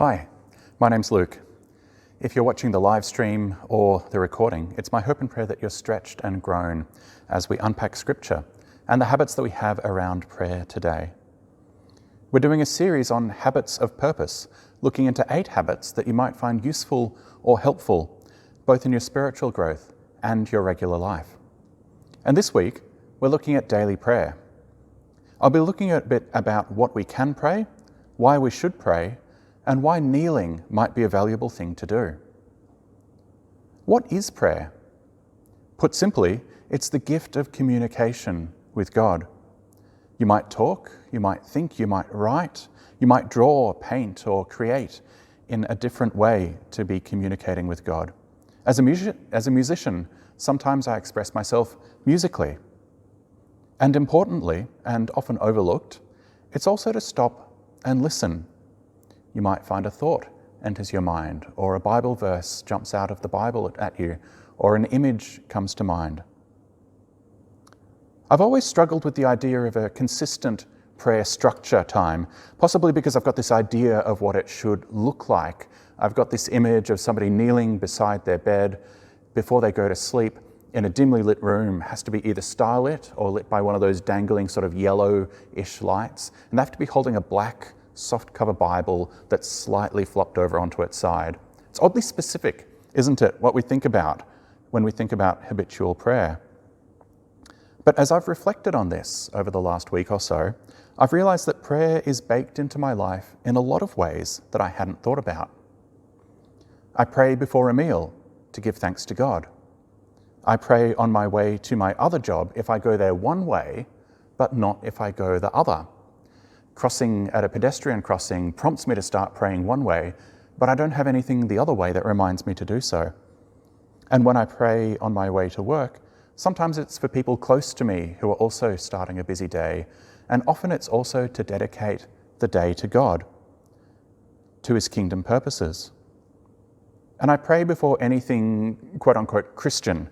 Hi, my name's Luke. If you're watching the live stream or the recording, it's my hope and prayer that you're stretched and grown as we unpack Scripture and the habits that we have around prayer today. We're doing a series on habits of purpose, looking into 8 habits that you might find useful or helpful, both in your spiritual growth and your regular life. And this week, we're looking at daily prayer. I'll be looking a bit about what we can pray, why we should pray, and why kneeling might be a valuable thing to do. What is prayer? Put simply, it's the gift of communication with God. You might talk, you might think, you might write, you might draw, paint, or create in a different way to be communicating with God. As a musician, sometimes I express myself musically. And importantly, and often overlooked, it's also to stop and listen. You might find a thought enters your mind, or a Bible verse jumps out of the Bible at you, or an image comes to mind. I've always struggled with the idea of a consistent prayer structure time, possibly because I've got this idea of what it should look like. I've got this image of somebody kneeling beside their bed before they go to sleep in a dimly lit room, has to be either starlit or lit by one of those dangling sort of yellow-ish lights, and they have to be holding a black soft-cover Bible that's slightly flopped over onto its side. It's oddly specific, isn't it, what we think about when we think about habitual prayer? But as I've reflected on this over the last week or so, I've realized that prayer is baked into my life in a lot of ways that I hadn't thought about. I pray before a meal to give thanks to God. I pray on my way to my other job if I go there one way, but not if I go the other. Crossing at a pedestrian crossing prompts me to start praying one way, but I don't have anything the other way that reminds me to do so. And when I pray on my way to work, sometimes it's for people close to me who are also starting a busy day, and often it's also to dedicate the day to God, to His kingdom purposes. And I pray before anything quote-unquote Christian,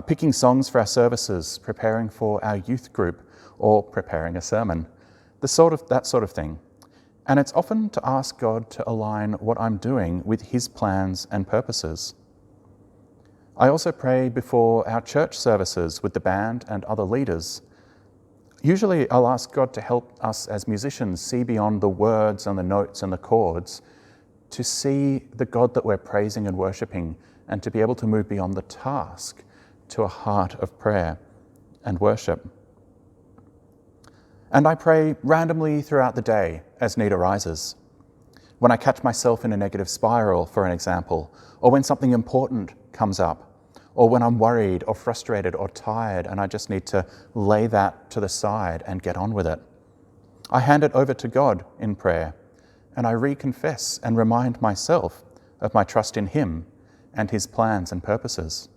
picking songs for our services, preparing for our youth group, or preparing a sermon. That sort of thing. And it's often to ask God to align what I'm doing with His plans and purposes. I also pray before our church services with the band and other leaders. Usually I'll ask God to help us as musicians see beyond the words and the notes and the chords, to see the God that we're praising and worshipping, and to be able to move beyond the task to a heart of prayer and worship. And I pray randomly throughout the day as need arises. When I catch myself in a negative spiral, for an example, or when something important comes up, or when I'm worried or frustrated or tired and I just need to lay that to the side and get on with it. I hand it over to God in prayer, and I reconfess and remind myself of my trust in Him and His plans and purposes.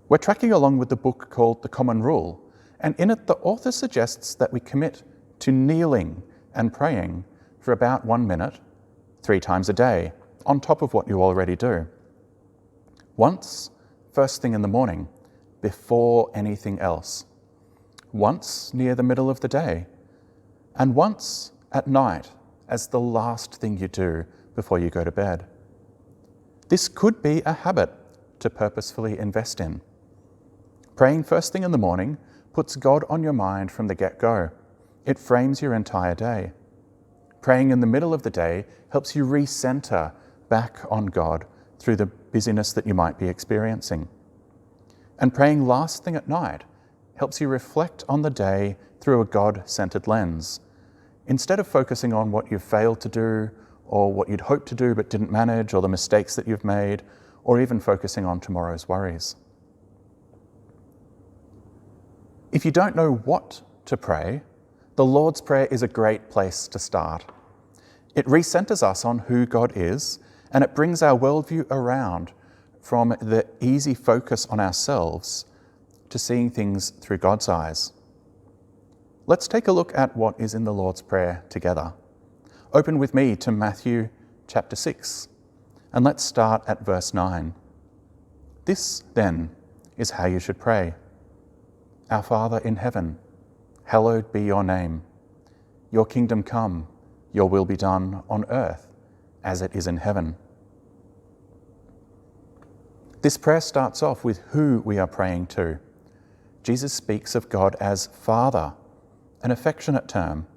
We're tracking along with the book called The Common Rule, and in it the author suggests that we commit to kneeling and praying for about 1 minute, 3 times a day, on top of what you already do. Once, first thing in the morning, before anything else. Once near the middle of the day, and once at night as the last thing you do before you go to bed. This could be a habit to purposefully invest in. Praying first thing in the morning puts God on your mind from the get-go. It frames your entire day. Praying in the middle of the day helps you recenter back on God through the busyness that you might be experiencing. And praying last thing at night helps you reflect on the day through a God-centered lens, instead of focusing on what you've failed to do, or what you'd hoped to do but didn't manage, or the mistakes that you've made, or even focusing on tomorrow's worries. If you don't know what to pray, the Lord's Prayer is a great place to start. It recenters us on who God is, and it brings our worldview around from the easy focus on ourselves to seeing things through God's eyes. Let's take a look at what is in the Lord's Prayer together. Open with me to Matthew chapter 6, and let's start at verse 9. This, then, is how you should pray. Our Father in heaven, hallowed be your name. Your kingdom come, your will be done on earth as it is in heaven. This prayer starts off with who we are praying to. Jesus speaks of God as Father, an affectionate term.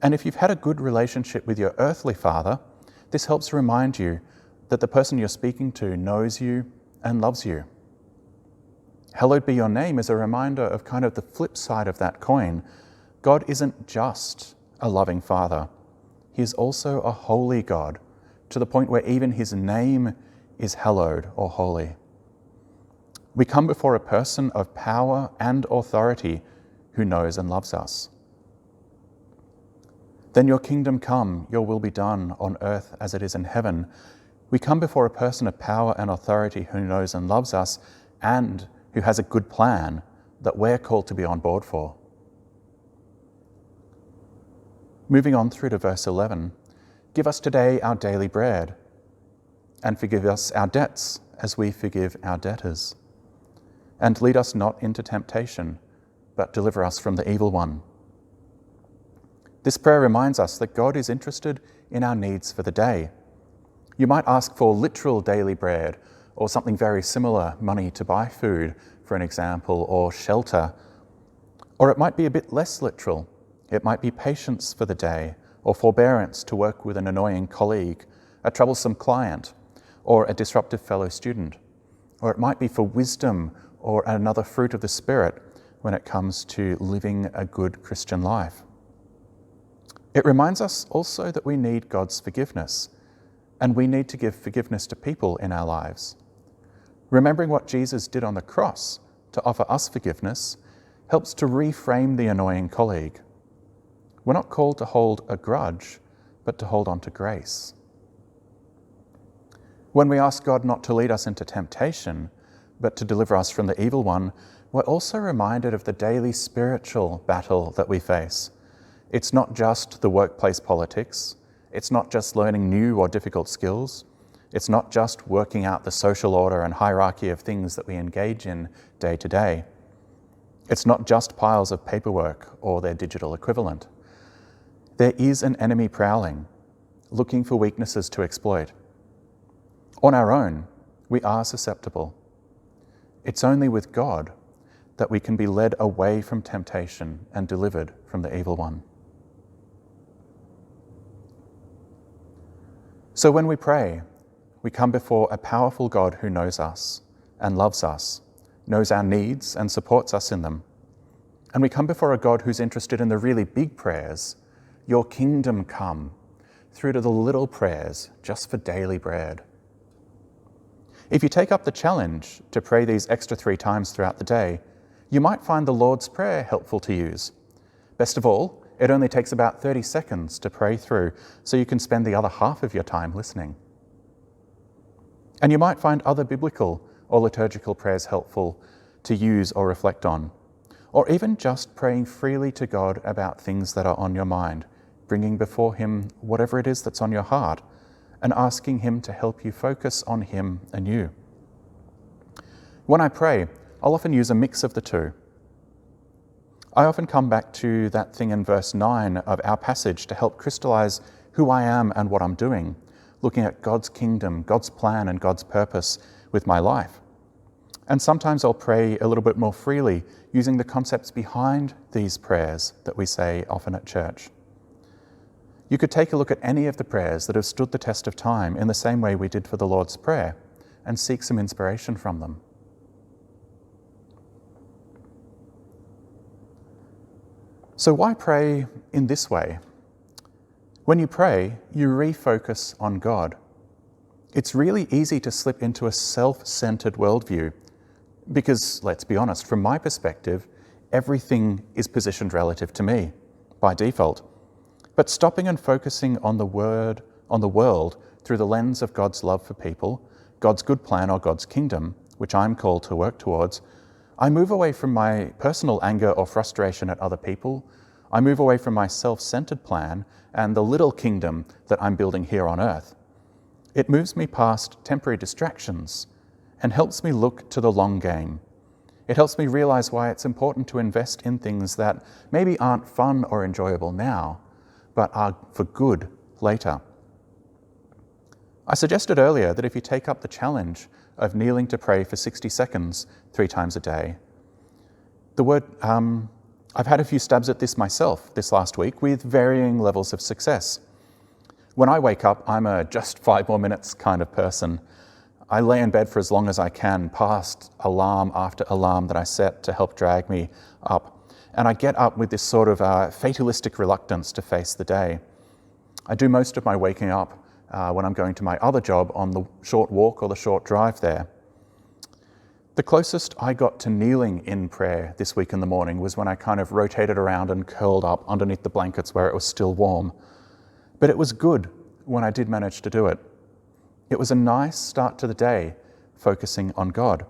And if you've had a good relationship with your earthly father, this helps remind you that the person you're speaking to knows you and loves you. Hallowed be your name is a reminder of kind of the flip side of that coin. God isn't just a loving Father. He is also a holy God, to the point where even his name is hallowed or holy. We come before a person of power and authority who knows and loves us. Then your kingdom come, your will be done on earth as it is in heaven. We come before a person of power and authority who knows and loves us and who has a good plan that we're called to be on board for. Moving on through to verse 11, give us today our daily bread, and forgive us our debts as we forgive our debtors. And lead us not into temptation, but deliver us from the evil one. This prayer reminds us that God is interested in our needs for the day. You might ask for literal daily bread, or something very similar, money to buy food, for an example, or shelter. Or it might be a bit less literal. It might be patience for the day, or forbearance to work with an annoying colleague, a troublesome client, or a disruptive fellow student. Or it might be for wisdom or another fruit of the Spirit when it comes to living a good Christian life. It reminds us also that we need God's forgiveness, and we need to give forgiveness to people in our lives. Remembering what Jesus did on the cross to offer us forgiveness helps to reframe the annoying colleague. We're not called to hold a grudge, but to hold on to grace. When we ask God not to lead us into temptation, but to deliver us from the evil one, we're also reminded of the daily spiritual battle that we face. It's not just the workplace politics. It's not just learning new or difficult skills. It's not just working out the social order and hierarchy of things that we engage in day to day. It's not just piles of paperwork or their digital equivalent. There is an enemy prowling, looking for weaknesses to exploit. On our own, we are susceptible. It's only with God that we can be led away from temptation and delivered from the evil one. So when we pray, we come before a powerful God who knows us and loves us, knows our needs and supports us in them. And we come before a God who's interested in the really big prayers, your kingdom come, through to the little prayers just for daily bread. If you take up the challenge to pray these extra 3 times throughout the day, you might find the Lord's Prayer helpful to use. Best of all, it only takes about 30 seconds to pray through, so you can spend the other half of your time listening. And you might find other biblical or liturgical prayers helpful to use or reflect on, or even just praying freely to God about things that are on your mind, bringing before Him whatever it is that's on your heart, and asking Him to help you focus on Him and you. When I pray, I'll often use a mix of the two. I often come back to that thing in verse 9 of our passage to help crystallize who I am and what I'm doing, looking at God's kingdom, God's plan, and God's purpose with my life. And sometimes I'll pray a little bit more freely, using the concepts behind these prayers that we say often at church. You could take a look at any of the prayers that have stood the test of time in the same way we did for the Lord's Prayer and seek some inspiration from them. So why pray in this way? When you pray, you refocus on God. It's really easy to slip into a self-centered worldview because, let's be honest, from my perspective, everything is positioned relative to me by default. But stopping and focusing on the world through the lens of God's love for people, God's good plan or God's kingdom, which I'm called to work towards, I move away from my personal anger or frustration at other people. I move away from my self-centered plan and the little kingdom that I'm building here on earth. It moves me past temporary distractions and helps me look to the long game. It helps me realize why it's important to invest in things that maybe aren't fun or enjoyable now, but are for good later. I suggested earlier that if you take up the challenge of kneeling to pray for 60 seconds 3 times a day, I've had a few stabs at this myself this last week with varying levels of success. When I wake up, I'm a just 5 more minutes kind of person. I lay in bed for as long as I can, past alarm after alarm that I set to help drag me up. And I get up with this sort of fatalistic reluctance to face the day. I do most of my waking up when I'm going to my other job on the short walk or the short drive there. The closest I got to kneeling in prayer this week in the morning was when I kind of rotated around and curled up underneath the blankets where it was still warm. But it was good when I did manage to do it. It was a nice start to the day, focusing on God.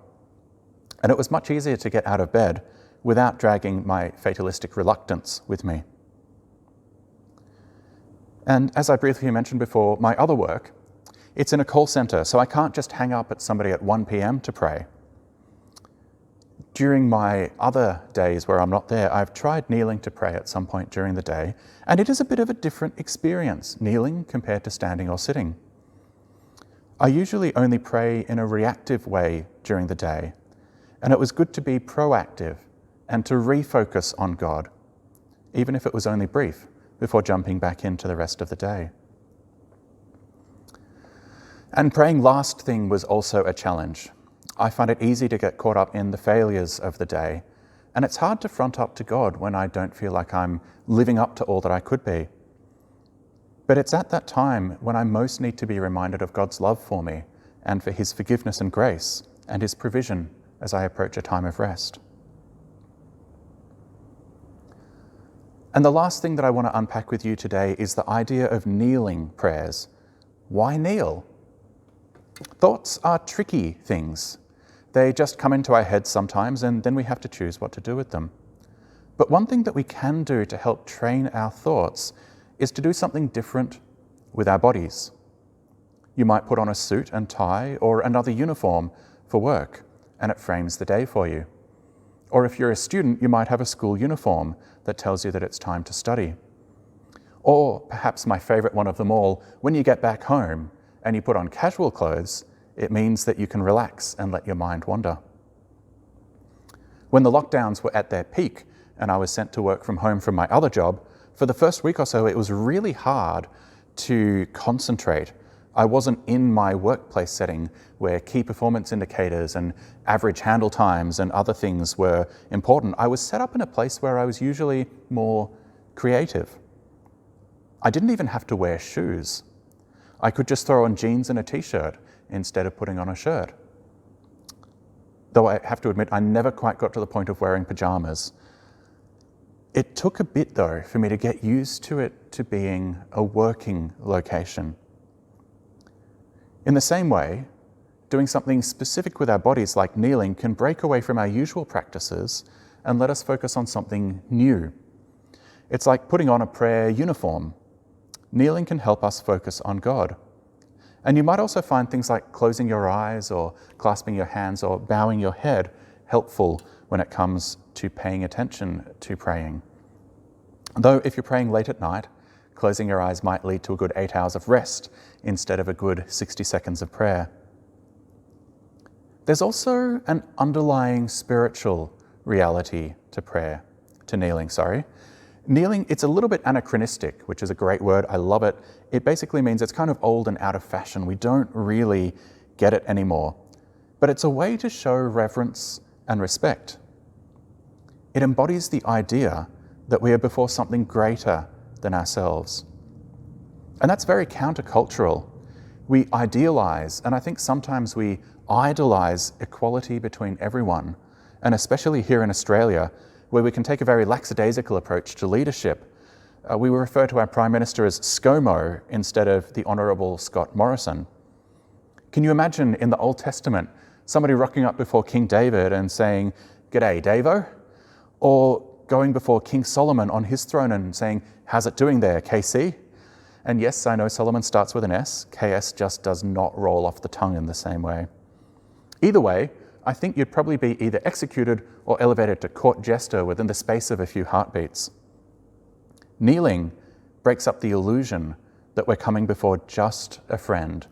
And it was much easier to get out of bed without dragging my fatalistic reluctance with me. And as I briefly mentioned before, my other work, it's in a call center, so I can't just hang up at somebody at 1 p.m. to pray. During my other days where I'm not there, I've tried kneeling to pray at some point during the day, and it is a bit of a different experience, kneeling compared to standing or sitting. I usually only pray in a reactive way during the day, and it was good to be proactive and to refocus on God, even if it was only brief, before jumping back into the rest of the day. And praying last thing was also a challenge. I find it easy to get caught up in the failures of the day, and it's hard to front up to God when I don't feel like I'm living up to all that I could be. But it's at that time when I most need to be reminded of God's love for me and for His forgiveness and grace and His provision as I approach a time of rest. And the last thing that I want to unpack with you today is the idea of kneeling prayers. Why kneel? Thoughts are tricky things. They just come into our heads sometimes, and then we have to choose what to do with them. But one thing that we can do to help train our thoughts is to do something different with our bodies. You might put on a suit and tie or another uniform for work, and it frames the day for you. Or if you're a student, you might have a school uniform that tells you that it's time to study. Or perhaps my favorite one of them all, when you get back home and you put on casual clothes, it means that you can relax and let your mind wander. When the lockdowns were at their peak and I was sent to work from home from my other job, for the first week or so, it was really hard to concentrate. I wasn't in my workplace setting where key performance indicators and average handle times and other things were important. I was set up in a place where I was usually more creative. I didn't even have to wear shoes. I could just throw on jeans and a t-shirt instead of putting on a shirt. Though I have to admit, I never quite got to the point of wearing pajamas. It took a bit, though, for me to get used to it to being a working location. In the same way, doing something specific with our bodies like kneeling can break away from our usual practices and let us focus on something new. It's like putting on a prayer uniform. Kneeling can help us focus on God. And you might also find things like closing your eyes or clasping your hands or bowing your head helpful when it comes to paying attention to praying. Though if you're praying late at night, closing your eyes might lead to a good 8 hours of rest instead of a good 60 seconds of prayer. There's also an underlying spiritual reality to prayer, to kneeling, sorry. Kneeling, it's a little bit anachronistic, which is a great word. I love it. It basically means it's kind of old and out of fashion. We don't really get it anymore. But it's a way to show reverence and respect. It embodies the idea that we are before something greater than ourselves. And that's very countercultural. We idealize, and I think sometimes we idolize equality between everyone, and especially here in Australia, where we can take a very lackadaisical approach to leadership. We will refer to our Prime Minister as ScoMo instead of the Honourable Scott Morrison. Can you imagine in the Old Testament somebody rocking up before King David and saying, "G'day, Davo," or going before King Solomon on his throne and saying, "How's it doing there, KC?" And yes, I know Solomon starts with an S. KS just does not roll off the tongue in the same way. Either way, I think you'd probably be either executed or elevated to court jester within the space of a few heartbeats. Kneeling breaks up the illusion that we're coming before just a friend,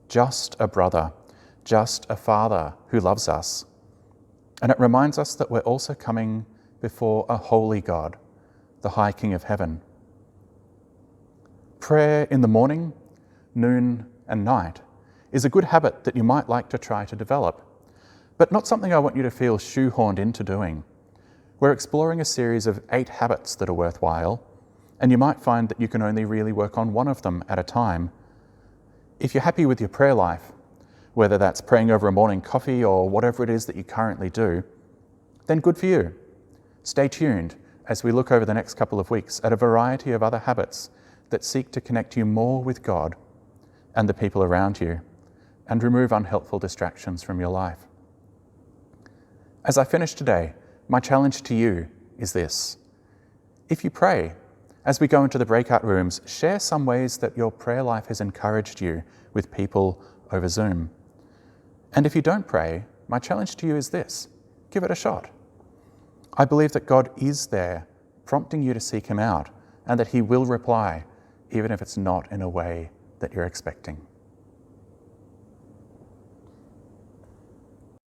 just a brother, just a father who loves us. And it reminds us that we're also coming before a holy God, the High King of Heaven. Prayer in the morning, noon, and night is a good habit that you might like to try to develop, but not something I want you to feel shoehorned into doing. We're exploring a series of 8 habits that are worthwhile, and you might find that you can only really work on one of them at a time. If you're happy with your prayer life, whether that's praying over a morning coffee or whatever it is that you currently do, then good for you. Stay tuned as we look over the next couple of weeks at a variety of other habits that seek to connect you more with God and the people around you and remove unhelpful distractions from your life. As I finish today, my challenge to you is this. If you pray, as we go into the breakout rooms, share some ways that your prayer life has encouraged you with people over Zoom. And if you don't pray, my challenge to you is this. Give it a shot. I believe that God is there, prompting you to seek him out, and that he will reply, even if it's not in a way that you're expecting.